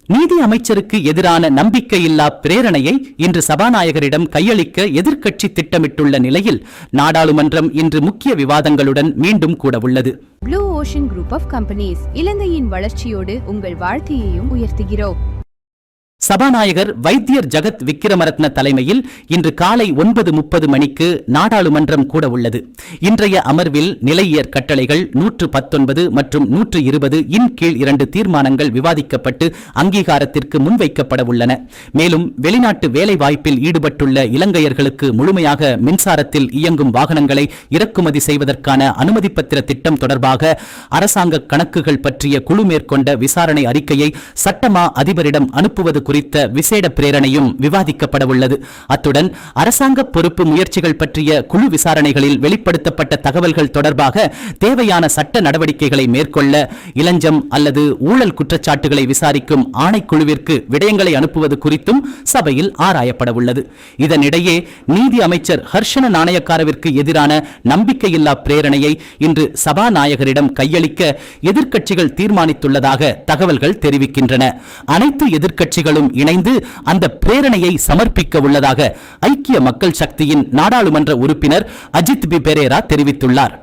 நீதி அமைச்சருக்கு எதிரான நம்பிக்கையில்லா பிரேரணையை இன்று சபாநாயகரிடம் கையளிக்க எதிர்க்கட்சி திட்டமிட்டுள்ள நிலையில் நாடாளுமன்றம் இன்று முக்கிய விவாதங்களுடன் மீண்டும் கூடவுள்ளது. Blue ocean group of companies இலங்கையின் வளர்ச்சியோடு உங்கள் வாழ்க்கையையும் உயர்த்துகிறோம். சபாநாயகர் வைத்தியர் ஜகத் விக்கிரமரத்ன தலைமையில் இன்று காலை 9:30 மணிக்கு நாடாளுமன்றம் கூட உள்ளது. இன்றைய அமர்வில் நிலையியற் கட்டளைகள் 119 மற்றும் 120 இன் கீழ் 2 தீர்மானங்கள் விவாதிக்கப்பட்டு அங்கீகாரத்திற்கு முன்வைக்கப்பட உள்ளன. மேலும் வெளிநாட்டு வேலைவாய்ப்பில் ஈடுபட்டுள்ள இலங்கையர்களுக்கு முழுமையாக மின்சாரத்தில் இயங்கும் வாகனங்களை இறக்குமதி செய்வதற்கான அனுமதி பத்திர திட்டம் தொடர்பாக அரசாங்க கணக்குகள் பற்றிய குழு மேற்கொண்ட விசாரணை அறிக்கையை சட்டமா அதிபரிடம் அனுப்புவது குறித்த விசேட பிரேரணையும் விவாதிக்கப்பட உள்ளது. அத்துடன் அரசாங்க பொறுப்பு முயற்சிகள் பற்றிய குழு விசாரணைகளில் வெளிப்படுத்தப்பட்ட தகவல்கள் தொடர்பாக தேவையான சட்ட நடவடிக்கைகளை மேற்கொள்ள இளஞ்சம் அல்லது ஊழல் குற்றச்சாட்டுகளை விசாரிக்கும் ஆணைக்குழுவிற்கு விடயங்களை அனுப்புவது குறித்தும் சபையில் ஆராயப்பட உள்ளது. இதனிடையே நீதி அமைச்சர் ஹர்ஷன நாணயக்காரவிற்கு எதிரான நம்பிக்கையில்லா பிரேரணையை இன்று சபாநாயகரிடம் கையளிக்க எதிர்க்கட்சிகள் தீர்மானித்துள்ளதாக தகவல்கள் தெரிவிக்கின்றன. அனைத்து எதிர்க்கட்சிகளும் இணைந்து அந்த பிரேரணையை சமர்ப்பிக்க உள்ளதாக ஐக்கிய மக்கள் சக்தியின் நாடாளுமன்ற உறுப்பினர் அஜித் பி பெரேரா தெரிவித்துள்ளார்.